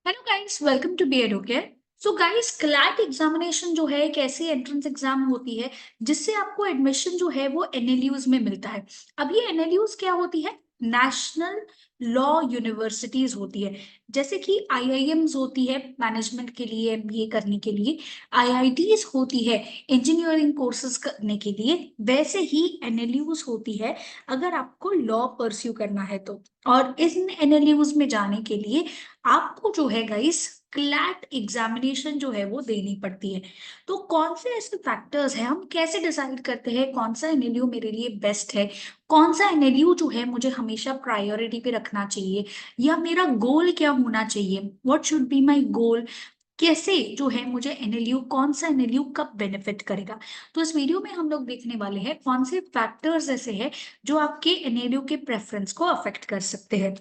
Hello guys, welcome to B advocate. So guys, CLAT examination जो है एक ऐसी एंट्रेंस एग्जाम होती है जिससे आपको एडमिशन जो है वो एनएलयूज में मिलता है। अब ये एनएलयूज क्या होती है? नेशनल लॉ यूनिवर्सिटीज होती है। जैसे कि आईआईएम्स होती है मैनेजमेंट के लिए, एमबीए करने के लिए। आईआईटीज होती है इंजीनियरिंग कोर्सेज करने के लिए। वैसे ही एनएलयूज होती है अगर आपको लॉ परस्यू करना है तो। और इन एनएलयूज में जाने के लिए आपको जो है गाइस क्लैट एग्जामिनेशन जो है वो देनी पड़ती है। तो कौन से ऐसे फैक्टर्स हैं, हम कैसे डिसाइड करते हैं कौन सा एनएलयू मेरे लिए बेस्ट है, कौन सा एनएलयू जो है मुझे हमेशा प्रायोरिटी पे रखना चाहिए, या मेरा गोल क्या होना चाहिए, what should be my goal, कैसे जो है मुझे एनएलयू, कौन सा एनएलयू कब बेनिफिट करेगा। तो इस वीडियो में हम लोग देखने वाले हैं कौन से फैक्टर्स ऐसे हैं जो आपके एनएलयू के प्रेफरेंस को अफेक्ट कर सकते हैं।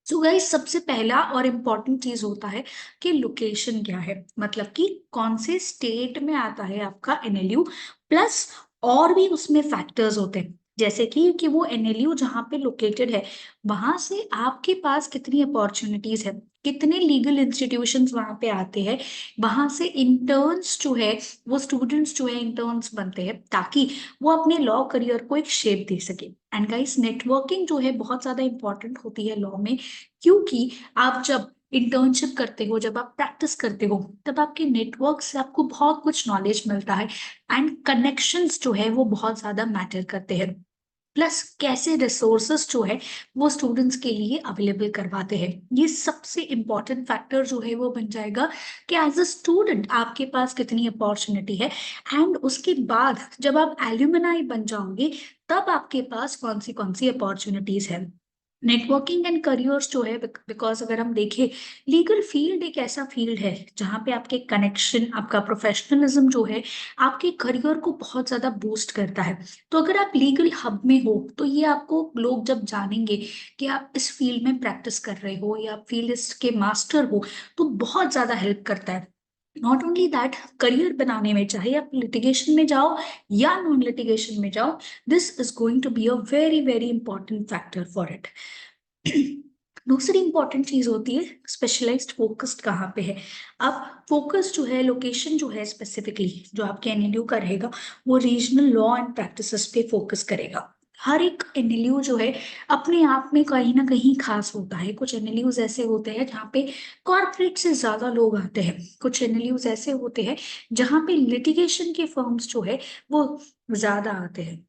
सो गाइस, सबसे पहला और इम्पॉर्टेंट चीज होता है कि लोकेशन क्या है, मतलब कि कौन से स्टेट में आता है आपका एनएलयू। प्लस और भी उसमें फैक्टर्स होते हैं, जैसे कि वो एनएलयू जहाँ पे लोकेटेड है वहां से आपके पास कितनी अपॉर्चुनिटीज है, कितने लीगल इंस्टीट्यूशंस वहां पे आते हैं, वहां से इंटर्न्स जो है, वो स्टूडेंट्स जो है इंटर्न्स बनते हैं ताकि वो अपने लॉ करियर को एक शेप दे सके। एंड गाइस, नेटवर्किंग जो है बहुत ज्यादा इंपॉर्टेंट होती है लॉ में, क्योंकि आप जब इंटर्नशिप करते हो, जब आप प्रैक्टिस करते हो, तब आपके नेटवर्क से आपको बहुत कुछ नॉलेज मिलता है। एंड कनेक्शंस जो है वो बहुत ज्यादा मैटर करते हैं। प्लस कैसे रिसोर्सेस जो है वो स्टूडेंट्स के लिए अवेलेबल करवाते हैं, ये सबसे इंपॉर्टेंट फैक्टर जो है वो बन जाएगा कि एज अ स्टूडेंट आपके पास कितनी अपॉर्चुनिटी है। एंड उसके बाद जब आप एल्यूमिनाई बन जाओगे तब आपके पास कौन सी अपॉर्चुनिटीज है। नेटवर्किंग एंड करियर्स जो है, बिकॉज अगर हम देखें, लीगल फील्ड एक ऐसा फील्ड है जहाँ पे आपके कनेक्शन, आपका प्रोफेशनलिज्म जो है आपके करियर को बहुत ज्यादा बूस्ट करता है। तो अगर आप लीगल हब में हो तो ये आपको लोग जब जानेंगे कि आप इस फील्ड में प्रैक्टिस कर रहे हो या आप फील्ड के मास्टर हो, तो बहुत ज्यादा हेल्प करता है। नॉट ओनली दैट, करियर बनाने में चाहे आप लिटिगेशन में जाओ या नॉन लिटिगेशन में जाओ, this is going to be a very very important factor for it. दूसरी इंपॉर्टेंट चीज होती है स्पेशलाइज्ड फोकस्ड कहाँ पे है। अब फोकस जो है, लोकेशन जो है, स्पेसिफिकली जो आपके एनएलयू का रहेगा वो रीजनल लॉ एंड प्रैक्टिसेस पे फोकस करेगा। हर एक एनएलयू जो है अपने आप में कहीं ना कहीं खास होता है। कुछ एनएलयूज ऐसे होते हैं जहाँ पे कॉर्पोरेट से ज्यादा लोग आते हैं, कुछ एनएलयूज ऐसे होते हैं जहाँ पे लिटिगेशन के फर्म्स जो है वो ज्यादा आते हैं।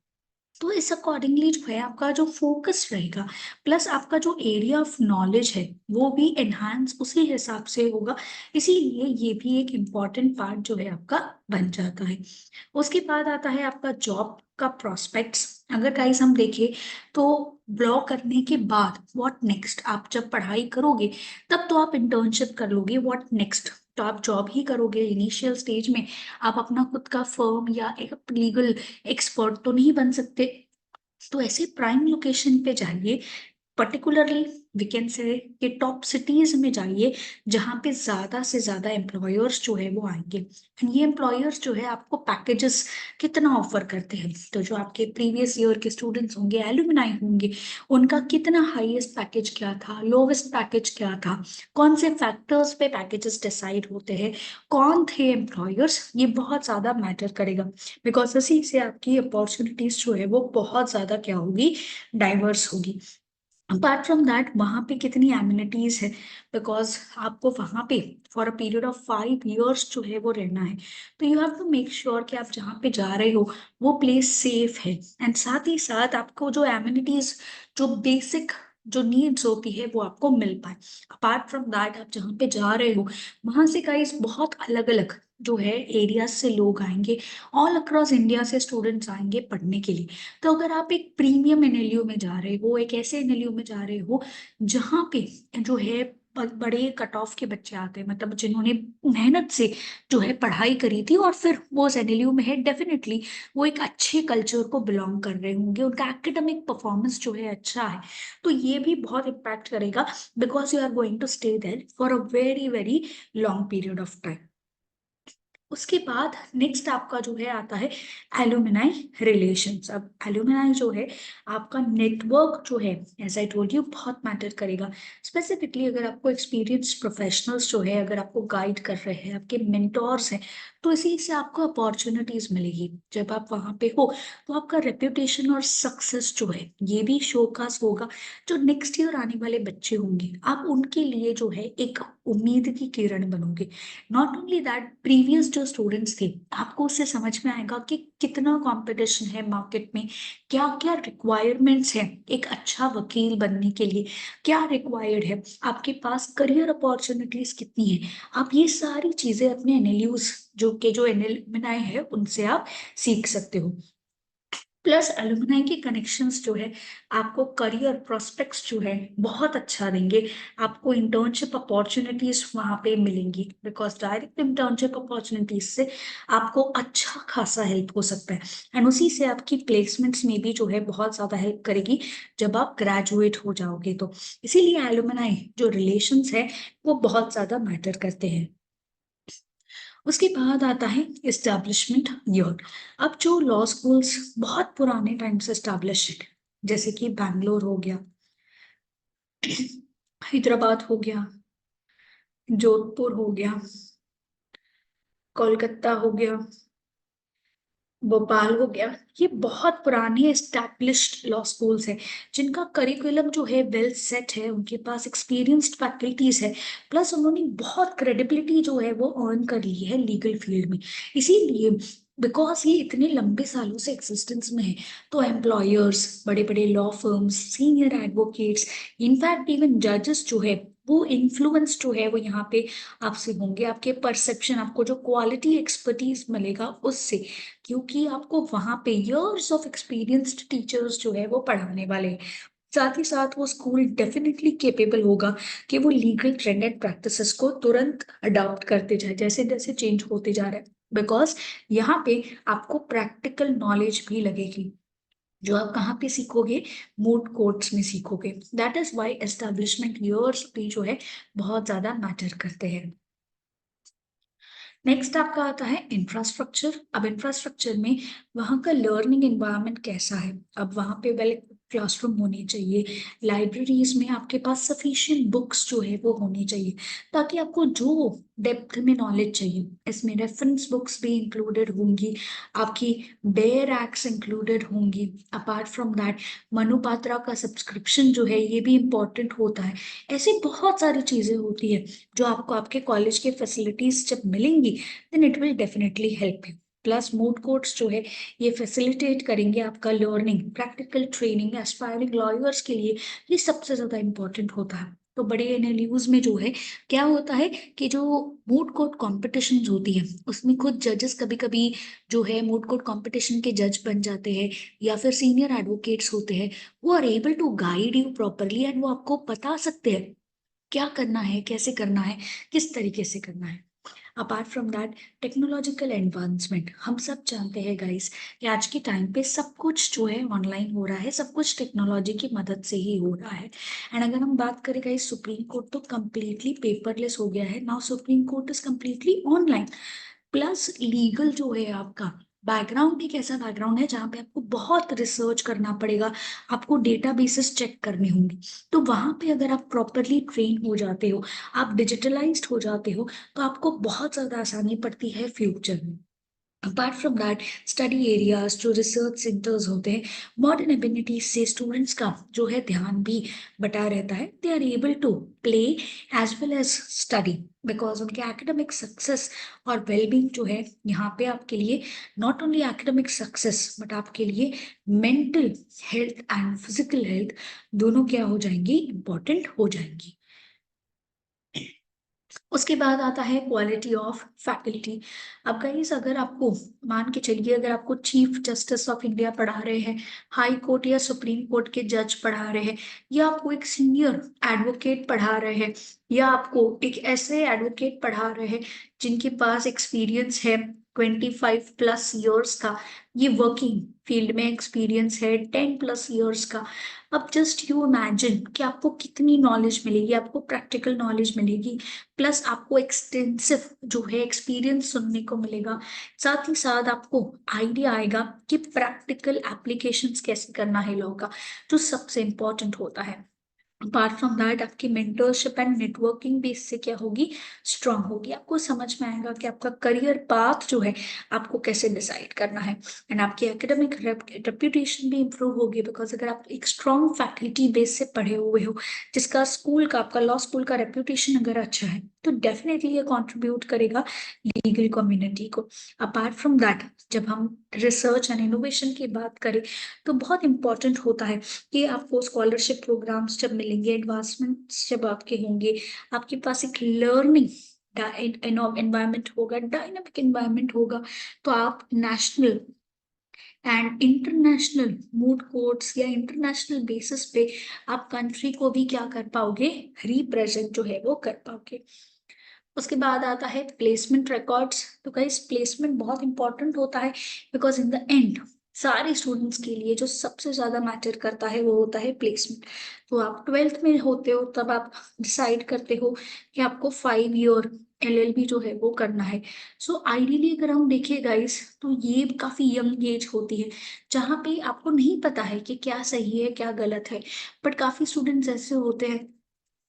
तो इस अकॉर्डिंगली जो है आपका जो फोकस रहेगा, प्लस आपका जो एरिया ऑफ नॉलेज है वो भी एनहांस उसी हिसाब से होगा। इसीलिए ये भी एक इम्पॉर्टेंट पार्ट जो है आपका बन जाता है। उसके बाद आता है आपका जॉब का प्रोस्पेक्ट्स। अगर गाइस हम देखें तो लॉ करने के बाद व्हाट नेक्स्ट, आप जब पढ़ाई करोगे तब तो आप इंटर्नशिप कर लोगे, व्हाट नेक्स्ट तो आप जॉब ही करोगे इनिशियल स्टेज में। आप अपना खुद का फर्म या एक लीगल एक्सपर्ट तो नहीं बन सकते। तो ऐसे प्राइम लोकेशन पे जाइए, पर्टिकुलरली वी कैन से कि टॉप सिटीज में जाइए जहाँ पे ज्यादा से ज्यादा एम्प्लॉयर्स जो है वो आएंगे। एंड ये एम्प्लॉयर्स जो है आपको पैकेजेस कितना ऑफर करते हैं, तो जो आपके प्रीवियस ईयर के स्टूडेंट्स होंगे, एलुमनाई होंगे, उनका कितना हाईएस्ट पैकेज क्या था, लोवेस्ट पैकेज क्या था, कौन से फैक्टर्स पे पैकेजेस डिसाइड होते हैं, कौन थे एम्प्लॉयर्स, ये बहुत ज्यादा मैटर करेगा। बिकॉज इसी से आपकी अपॉर्चुनिटीज जो है वो बहुत ज्यादा क्या होगी, डाइवर्स होगी। अपार्ट फ्रॉम दैट, वहां पे कितनी एमिनिटीज है, बिकॉज आपको वहां पे for a period of 5 years जो है वो रहना है। तो you have to make sure कि आप जहाँ पे जा रहे हो वो प्लेस सेफ है। एंड साथ ही साथ आपको जो एमिनिटीज, जो बेसिक जो नीड्स होती है वो आपको मिल पाए। अपार्ट फ्रॉम दैट, आप जहाँ पे जा रहे हो वहां से गाइस बहुत अलग अलग जो है एरियाज से लोग आएंगे, ऑल अक्रॉस इंडिया से स्टूडेंट्स आएंगे पढ़ने के लिए। तो अगर आप एक प्रीमियम एनएलयू में जा रहे हो, एक ऐसे एनएलयू में जा रहे हो जहाँ पे जो है बड़े कट ऑफ के बच्चे आते हैं, मतलब जिन्होंने मेहनत से जो है पढ़ाई करी थी और फिर वो उस एनएलयू में है, डेफिनेटली वो एक अच्छे कल्चर को बिलोंग कर रहे होंगे, उनका एकेडमिक परफॉर्मेंस जो है अच्छा है। तो ये भी बहुत इम्पैक्ट करेगा, because you are going to stay there for a very very long period of time. उसके बाद नेक्स्ट आपका जो है आता है एलुमनाई रिलेशंस। अब एलुमनाई जो है आपका नेटवर्क जो है, एज आई टोल्ड यू, बहुत मैटर करेगा। स्पेसिफिकली अगर आपको एक्सपीरियंस प्रोफेशनल्स जो है अगर आपको गाइड कर रहे हैं, आपके मेंटोर्स हैं, तो इसी से आपको अपॉर्चुनिटीज मिलेगी। जब आप वहां पे हो तो आपका रेप्यूटेशन और सक्सेस जो है ये भी शोकास होगा। जो नेक्स्ट ईयर आने वाले बच्चे होंगे आप उनके लिए जो है एक उम्मीद की किरण बनोगे। नॉट ओनली दैट, प्रीवियस जो स्टूडेंट्स थे आपको उससे समझ में आएगा कि कितना कंपटीशन है मार्केट में, क्या क्या रिक्वायरमेंट्स हैं एक अच्छा वकील बनने के लिए, क्या रिक्वायर्ड है, आपके पास करियर अपॉर्चुनिटीज कितनी है। आप ये सारी चीजें अपने एनएलयूज जो एनएलएमआई है उनसे आप सीख सकते हो। प्लस एलुमनाई के कनेक्शंस जो है आपको करियर प्रोस्पेक्ट्स जो है बहुत अच्छा देंगे। आपको इंटर्नशिप अपॉर्चुनिटीज वहां पे मिलेंगी, बिकॉज डायरेक्ट इंटर्नशिप अपॉर्चुनिटीज से आपको अच्छा खासा हेल्प हो सकता है। एंड उसी से आपकी प्लेसमेंट्स में भी जो है बहुत ज्यादा हेल्प करेगी जब आप ग्रेजुएट हो जाओगे तो। इसीलिए एलुमनाई जो रिलेशंस है वो बहुत ज्यादा मैटर करते हैं। उसके बाद आता है इस्टेब्लिशमेंट ईयर। अब जो लॉ स्कूल्स बहुत पुराने टाइम से एस्टेब्लिश्ड, जैसे कि बैंगलोर हो गया, हैदराबाद हो गया, जोधपुर हो गया, कोलकाता हो गया, भोपाल हो गया, ये बहुत पुराने एस्टैब्लिश्ड लॉ स्कूल्स हैं जिनका करिकुलम जो है वेल सेट है, उनके पास एक्सपीरियंस्ड फैकल्टीज है, प्लस उन्होंने बहुत क्रेडिबिलिटी जो है वो अर्न कर ली है लीगल फील्ड में। इसीलिए बिकॉज ये इतने लंबे सालों से एक्सिस्टेंस में है, तो एम्प्लॉयर्स, बड़े बड़े law firms, senior advocates, in fact even जजेस जो है वो इन्फ्लुएंस जो है वो यहाँ पे आपसे होंगे, आपके परसेप्शन, आपको जो क्वालिटी एक्सपर्टीज मिलेगा उससे, क्योंकि आपको वहां पे इयर्स ऑफ एक्सपीरियंस्ड टीचर्स जो है वो पढ़ाने वाले हैं। साथ ही साथ वो स्कूल डेफिनेटली केपेबल होगा कि वो लीगल ट्रेंड एंड प्रैक्टिसेस को तुरंत अडॉप्ट करते जाए जैसे जैसे चेंज होते जा रहे हैं। बिकॉज यहाँ पे आपको प्रैक्टिकल नॉलेज भी लगेगी जो आप कहाँ पे सीखोगे, मूड कोर्ट्स में सीखोगे। That is why establishment years भी जो है बहुत ज्यादा मैटर करते हैं। नेक्स्ट आपका आता है इंफ्रास्ट्रक्चर। अब इंफ्रास्ट्रक्चर में वहाँ का लर्निंग एनवायरनमेंट कैसा है। अब वहाँ पे वेल क्लासरूम होने चाहिए, लाइब्रेरीज में आपके पास सफिशिएंट बुक्स जो है वो होनी चाहिए, ताकि आपको जो डेप्थ में नॉलेज चाहिए, इसमें रेफरेंस बुक्स भी इंक्लूडेड होंगी, आपकी बेयर एक्ट्स इंक्लूडेड होंगी। Apart from that Manu Patra का सब्सक्रिप्शन जो है ये भी इम्पोर्टेंट होता है। ऐसी बहुत सारी चीजें होती है जो आपको आपके कॉलेज के फैसिलिटीज जब मिलेंगी then it will definitely help you. Plus moot courts जो है ये फैसिलिटेट करेंगे आपका learning, practical training aspiring lawyers के लिए ये सबसे ज्यादा इंपॉर्टेंट होता है। तो बड़े एनएलयूज में जो है क्या होता है कि जो मूड कोर्ट कॉम्पिटिशन होती है उसमें खुद जजेस कभी कभी जो है मूड कोर्ट कॉम्पिटिशन के जज बन जाते हैं, या फिर सीनियर एडवोकेट्स होते हैं, वो are able to guide you properly and वो आपको बता सकते हैं क्या करना है, कैसे करना है, किस तरीके से करना है। Apart from that technological advancement, हम सब जानते हैं गाइस कि आज के टाइम पे सब कुछ जो है ऑनलाइन हो रहा है, सब कुछ टेक्नोलॉजी की मदद से ही हो रहा है। एंड अगर हम बात करें गाइस, सुप्रीम कोर्ट तो कम्प्लीटली पेपरलेस हो गया है, now supreme court is completely online. Plus legal जो है आपका बैकग्राउंड एक ऐसा बैकग्राउंड है जहाँ पे आपको बहुत रिसर्च करना पड़ेगा, आपको डेटाबेसेस चेक करने होंगे। तो वहां पे अगर आप प्रॉपरली ट्रेन हो जाते हो, आप डिजिटलाइज्ड हो जाते हो, तो आपको बहुत ज्यादा आसानी पड़ती है फ्यूचर में। Apart from that study areas जो रिसर्च सेंटर्स होते हैं, मॉडर्न एबिलिटीज से स्टूडेंट्स का जो है ध्यान भी बटा रहता है। They are able to play as well as study, because उनके एकेडमिक सक्सेस और वेलबींग जो है यहाँ पे आपके लिए not only academic success but आपके लिए mental health and physical health दोनों क्या हो जाएंगी, इंपॉर्टेंट हो जाएंगी। उसके बाद आता है क्वालिटी ऑफ फैकल्टी। अब गाइस अगर आपको मान के चलिए, अगर आपको चीफ जस्टिस ऑफ इंडिया पढ़ा रहे हैं, हाई कोर्ट या सुप्रीम कोर्ट के जज पढ़ा रहे हैं, या आपको एक सीनियर एडवोकेट पढ़ा रहे हैं, या आपको एक ऐसे एडवोकेट पढ़ा रहे हैं जिनके पास एक्सपीरियंस है 25+ ईयर्स का ये वर्किंग फील्ड में एक्सपीरियंस है, 10+ ईयर्स का। अब जस्ट यू इमेजिन कि आपको कितनी नॉलेज मिलेगी, आपको प्रैक्टिकल नॉलेज मिलेगी, प्लस आपको एक्सटेंसिव जो है एक्सपीरियंस सुनने को मिलेगा। साथ ही साथ आपको आइडिया आएगा कि प्रैक्टिकल एप्लीकेशंस कैसे करना है लॉ का, जो सबसे इंपॉर्टेंट होता है। अपार्ट फ्रॉम दैट आपकी मेंटरशिप एंड नेटवर्किंग भी इससे क्या होगी, स्ट्रांग होगी। आपको समझ में आएगा कि आपका करियर पाथ जो है आपको कैसे डिसाइड करना है। एंड आपकी एकेडमिक रेप्यूटेशन भी इंप्रूव होगी, बिकॉज अगर आप एक स्ट्रांग फैकल्टी बेस से पढ़े हुए हो, जिसका स्कूल का, आपका लॉ स्कूल का रेप्यूटेशन अगर अच्छा है, तो डेफिनेटली ये कॉन्ट्रीब्यूट करेगा लीगल कम्युनिटी को। अपार्ट फ्रॉम दैट जब हम रिसर्च एंड इनोवेशन की बात करें, तो बहुत इंपॉर्टेंट होता है कि आपको स्कॉलरशिप प्रोग्राम्स जब मिलेंगे, एडवांसमेंट्स जब आपके होंगे, आपके पास एक लर्निंग एनवायरमेंट होगा, डायनामिक एनवायरमेंट होगा, तो आप national and international mood courts या इंटरनेशनल बेसिस पे आप कंट्री को भी क्या कर पाओगे, रिप्रेजेंट जो है वो कर पाओगे। उसके बाद आता है प्लेसमेंट रिकॉर्ड्स। तो गाइस प्लेसमेंट बहुत इंपॉर्टेंट होता है, बिकॉज इन द एंड सारे स्टूडेंट्स के लिए जो सबसे ज्यादा मैटर करता है वो होता है प्लेसमेंट। तो आप 12th में होते हो तब आप डिसाइड करते हो कि आपको 5 ईयर LLB जो है वो करना है। सो आइडियली अगर हम देखें गाइस, तो ये काफी यंग एज होती है जहाँ पे आपको नहीं पता है कि क्या सही है क्या गलत है। बट काफी स्टूडेंट्स ऐसे होते हैं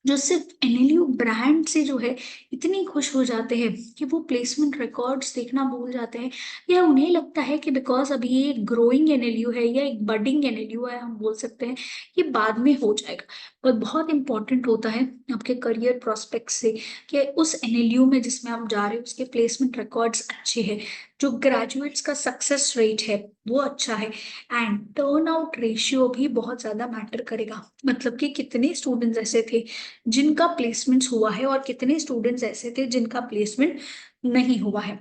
जो सिर्फ NLU ब्रांड से जो है इतनी खुश हो जाते हैं कि वो प्लेसमेंट रिकॉर्ड्स देखना भूल जाते हैं, या उन्हें लगता है कि बिकॉज अभी ये एक ग्रोइंग NLU है या एक बडिंग NLU है, हम बोल सकते हैं ये बाद में हो जाएगा। पर बहुत इंपॉर्टेंट होता है आपके करियर प्रोस्पेक्ट से कि उस NLU में जिसमें आप जा रहे हो उसके प्लेसमेंट रिकॉर्ड्स अच्छे हैं, जो ग्रेजुएट्स का सक्सेस रेट है वो अच्छा है, एंड टर्न आउट रेशियो भी बहुत ज्यादा मैटर करेगा। मतलब कि कितने स्टूडेंट्स ऐसे थे जिनका प्लेसमेंट हुआ है और कितने स्टूडेंट्स ऐसे थे जिनका प्लेसमेंट नहीं हुआ है।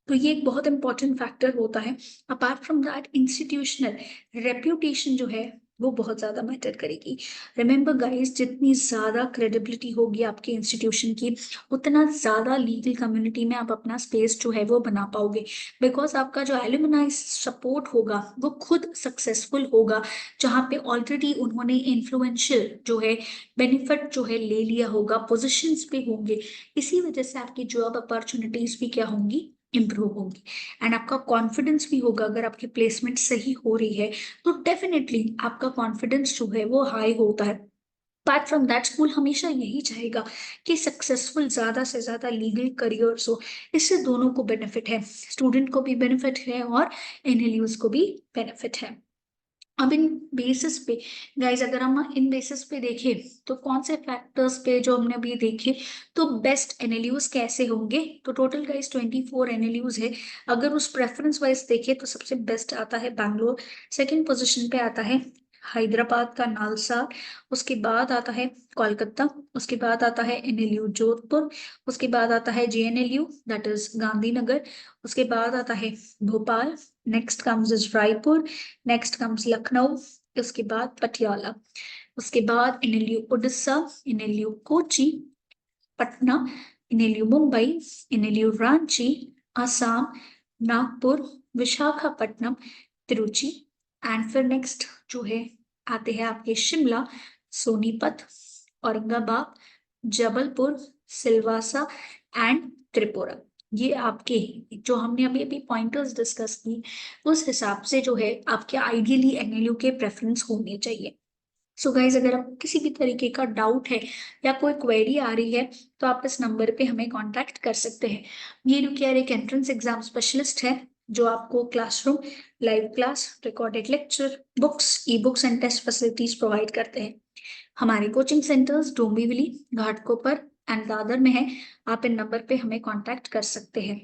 तो ये एक बहुत इंपॉर्टेंट फैक्टर होता है। Apart from that institutional reputation जो है वो बहुत ज्यादा मैटर करेगी। रिमेंबर गाइस, जितनी ज्यादा क्रेडिबिलिटी होगी आपके इंस्टीट्यूशन की, उतना ज्यादा लीगल कम्युनिटी में आप अपना स्पेस जो है वो बना पाओगे, बिकॉज आपका जो एलुमनाई सपोर्ट होगा वो खुद सक्सेसफुल होगा, जहाँ पे ऑलरेडी उन्होंने इन्फ्लुएंशियल जो है बेनिफिट जो है ले लिया होगा, पोजिशंस पे होंगे। इसी वजह से आपकी जॉब अपॉर्चुनिटीज भी क्या होंगी, इम्प्रूव होगी। एंड आपका कॉन्फिडेंस भी होगा, अगर आपकी प्लेसमेंट सही हो रही है तो डेफिनेटली आपका कॉन्फिडेंस जो है वो हाई होता है। अपार्ट फ्रॉम दैट स्कूल हमेशा यही चाहेगा कि सक्सेसफुल ज्यादा से ज्यादा लीगल करियर्स हो। इससे दोनों को बेनिफिट है, स्टूडेंट को भी बेनिफिट है और NLUs को भी बेनिफिट है। अब इन बेसिस पे गाइज, अगर हम इन बेसिस पे देखें तो कौन से फैक्टर्स पे जो हमने अभी देखे, तो बेस्ट NLUs कैसे होंगे, तो टोटल गाइज 24 NLUs है। अगर उस प्रेफरेंस वाइज देखें तो सबसे बेस्ट आता है बैंगलोर, सेकंड पोजीशन पे आता है हैदराबाद का नालसार, उसके बाद आता है कोलकाता, उसके बाद आता है NLU जोधपुर, उसके बाद आता है JNLU दैट इज गांधीनगर, उसके बाद आता है Bhopal, next comes is Raipur, next comes Lucknow, उसके बाद पटियाला, उसके बाद NLU Orissa, NLU Kochi, Patna, NLU Mumbai, NLU Ranchi, Assam, Nagpur, Visakhapatnam, Tiruchi. And फिर नेक्स्ट जो है आते हैं आपके शिमला, सोनीपत, औरंगाबाद, जबलपुर, सिलवासा एंड त्रिपुरा। ये आपके जो हमने अभी अभी पॉइंटर्स डिस्कस की, उस हिसाब से जो है आपके आइडियली NLU के प्रेफरेंस होने चाहिए। सो गाइज, अगर आपको किसी भी तरीके का डाउट है या कोई क्वेरी आ रही है, तो आप इस नंबर पे हमें कांटेक्ट कर सकते हैं। वीरू केयर एक एंट्रेंस एग्जाम स्पेशलिस्ट है जो आपको classroom, live class, recorded lecture, books, e books and test facilities provide करते हैं। हमारे coaching centres Dombivli, Ghatkopar and Dadar में है। आप इन नंबर पे हमें कांटेक्ट कर सकते हैं।